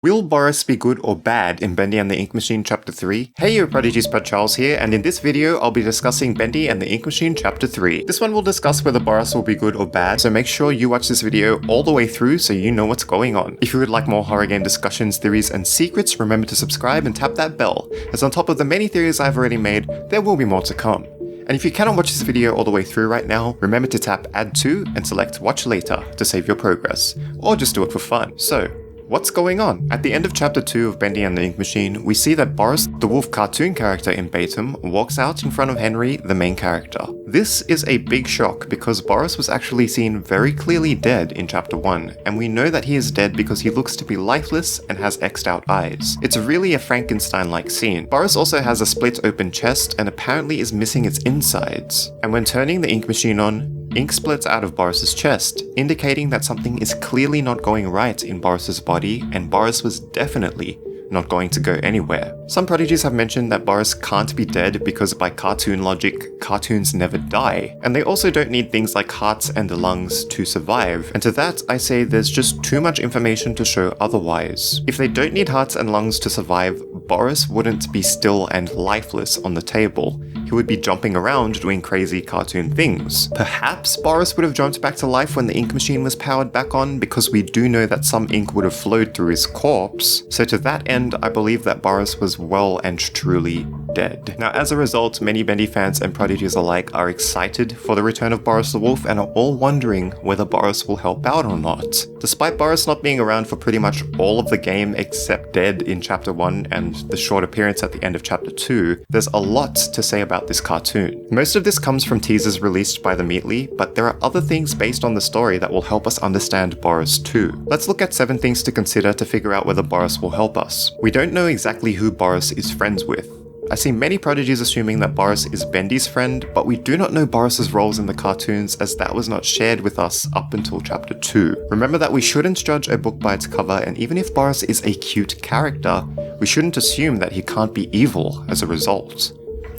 Will Boris be good or bad in Bendy and the Ink Machine Chapter 3? Hey yo prodigies, ProdCharles here, and in this video I'll be discussing Bendy and the Ink Machine Chapter 3. This one will discuss whether Boris will be good or bad, so make sure you watch this video all the way through so you know what's going on. If you would like more horror game discussions, theories, and secrets, remember to subscribe and tap that bell, as on top of the many theories I've already made, there will be more to come. And if you cannot watch this video all the way through right now, remember to tap Add To and select Watch Later to save your progress, or just do it for fun. So, what's going on? At the end of Chapter 2 of Bendy and the Ink Machine, we see that Boris, the wolf cartoon character in BATIM, walks out in front of Henry, the main character. This is a big shock because Boris was actually seen very clearly dead in Chapter 1, and we know that he is dead because he looks to be lifeless and has X'd out eyes. It's really a Frankenstein-like scene. Boris also has a split open chest and apparently is missing its insides. And when turning the ink machine on, ink splits out of Boris's chest, indicating that something is clearly not going right in Boris's body, and Boris was definitely not going to go anywhere. Some prodigies have mentioned that Boris can't be dead because by cartoon logic, cartoons never die, and they also don't need things like hearts and lungs to survive, and to that I say there's just too much information to show otherwise. If they don't need hearts and lungs to survive, Boris wouldn't be still and lifeless on the table. He would be jumping around doing crazy cartoon things. Perhaps Boris would have jumped back to life when the ink machine was powered back on, because we do know that some ink would have flowed through his corpse, so to that end I believe that Boris was well and truly dead. Now as a result, many Bendy fans and prodigies alike are excited for the return of Boris the Wolf and are all wondering whether Boris will help out or not. Despite Boris not being around for pretty much all of the game except dead in Chapter 1 and the short appearance at the end of Chapter 2, there's a lot to say about this cartoon. Most of this comes from teasers released by the Meatly, but there are other things based on the story that will help us understand Boris too. Let's look at 7 things to consider to figure out whether Boris will help us. We don't know exactly who Boris is friends with. I see many prodigies assuming that Boris is Bendy's friend, but we do not know Boris's roles in the cartoons as that was not shared with us up until Chapter 2. Remember that we shouldn't judge a book by its cover, and even if Boris is a cute character, we shouldn't assume that he can't be evil as a result.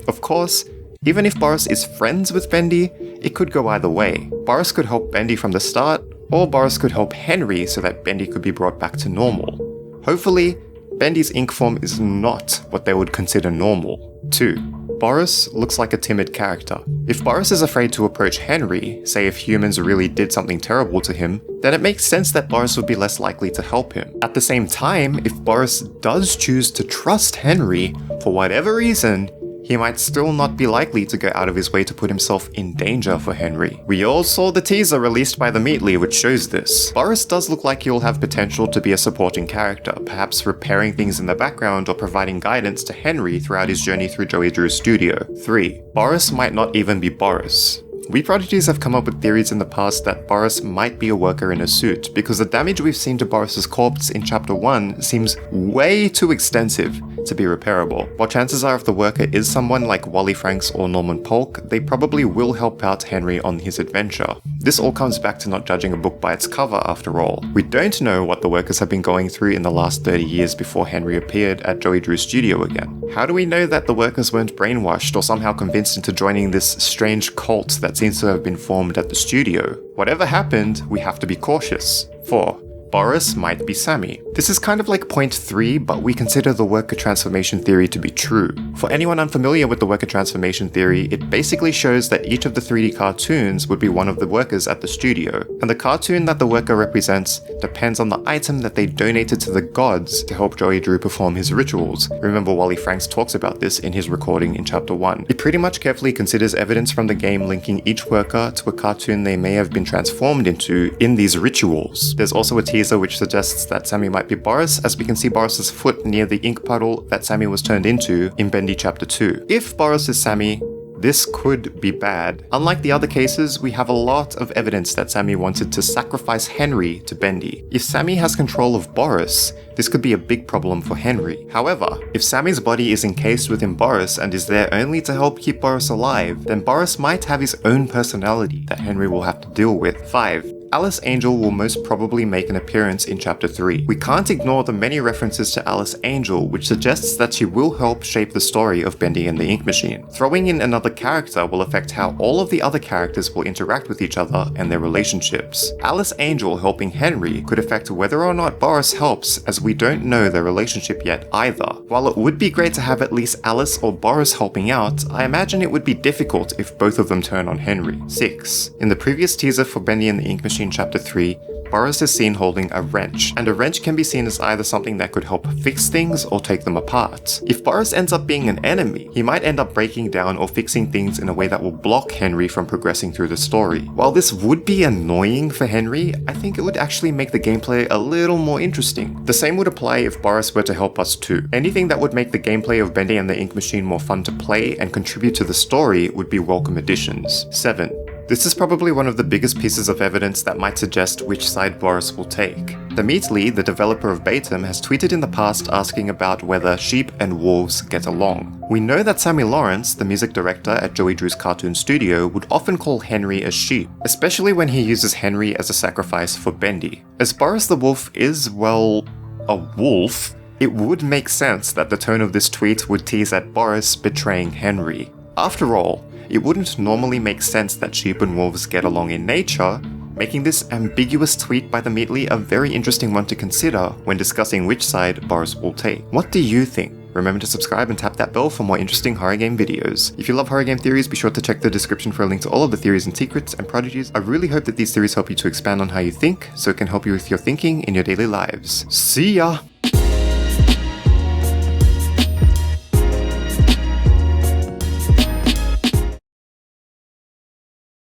Of course, even if Boris is friends with Bendy, it could go either way. Boris could help Bendy from the start, or Boris could help Henry so that Bendy could be brought back to normal. Hopefully, Bendy's ink form is not what they would consider normal. 2. Boris looks like a timid character. If Boris is afraid to approach Henry, say if humans really did something terrible to him, then it makes sense that Boris would be less likely to help him. At the same time, if Boris does choose to trust Henry, for whatever reason, he might still not be likely to go out of his way to put himself in danger for Henry. We all saw the teaser released by the Meatly which shows this. Boris does look like he'll have potential to be a supporting character, perhaps repairing things in the background or providing guidance to Henry throughout his journey through Joey Drew's studio. 3. Boris might not even be Boris. We prodigies have come up with theories in the past that Boris might be a worker in a suit, because the damage we've seen to Boris's corpse in Chapter 1 seems way too extensive to be repairable. While chances are if the worker is someone like Wally Franks or Norman Polk, they probably will help out Henry on his adventure. This all comes back to not judging a book by its cover after all. We don't know what the workers have been going through in the last 30 years before Henry appeared at Joey Drew's studio again. How do we know that the workers weren't brainwashed or somehow convinced into joining this strange cult that seems to have been formed at the studio? Whatever happened, we have to be cautious. 4. Boris might be Sammy. This is kind of like point 3, but we consider the worker transformation theory to be true. For anyone unfamiliar with the worker transformation theory, it basically shows that each of the 3D cartoons would be one of the workers at the studio, and the cartoon that the worker represents depends on the item that they donated to the gods to help Joey Drew perform his rituals. Remember Wally Franks talks about this in his recording in Chapter 1. It pretty much carefully considers evidence from the game linking each worker to a cartoon they may have been transformed into in these rituals. There's also a teaser which suggests that Sammy might be Boris, as we can see Boris's foot near the ink puddle that Sammy was turned into in Bendy Chapter 2. If Boris is Sammy, this could be bad. Unlike the other cases, we have a lot of evidence that Sammy wanted to sacrifice Henry to Bendy. If Sammy has control of Boris, this could be a big problem for Henry. However, if Sammy's body is encased within Boris and is there only to help keep Boris alive, then Boris might have his own personality that Henry will have to deal with. 5. Alice Angel will most probably make an appearance in Chapter 3. We can't ignore the many references to Alice Angel, which suggests that she will help shape the story of Bendy and the Ink Machine. Throwing in another character will affect how all of the other characters will interact with each other and their relationships. Alice Angel helping Henry could affect whether or not Boris helps, as we don't know their relationship yet either. While it would be great to have at least Alice or Boris helping out, I imagine it would be difficult if both of them turn on Henry. 6. In the previous teaser for Bendy and the Ink Machine Chapter 3, Boris is seen holding a wrench, and a wrench can be seen as either something that could help fix things or take them apart. If Boris ends up being an enemy, he might end up breaking down or fixing things in a way that will block Henry from progressing through the story. While this would be annoying for Henry, I think it would actually make the gameplay a little more interesting. The same would apply if Boris were to help us too. Anything that would make the gameplay of Bendy and the Ink Machine more fun to play and contribute to the story would be welcome additions. 7. This is probably one of the biggest pieces of evidence that might suggest which side Boris will take. The Meatly, the developer of BATIM, has tweeted in the past asking about whether sheep and wolves get along. We know that Sammy Lawrence, the music director at Joey Drew's cartoon studio, would often call Henry a sheep, especially when he uses Henry as a sacrifice for Bendy. As Boris the Wolf is, well, a wolf, it would make sense that the tone of this tweet would tease at Boris betraying Henry. After all, it wouldn't normally make sense that sheep and wolves get along in nature, making this ambiguous tweet by the Meatly a very interesting one to consider when discussing which side Boris will take. What do you think? Remember to subscribe and tap that bell for more interesting horror game videos. If you love horror game theories, be sure to check the description for a link to all of the theories and secrets and prodigies. I really hope that these theories help you to expand on how you think, so it can help you with your thinking in your daily lives. See ya!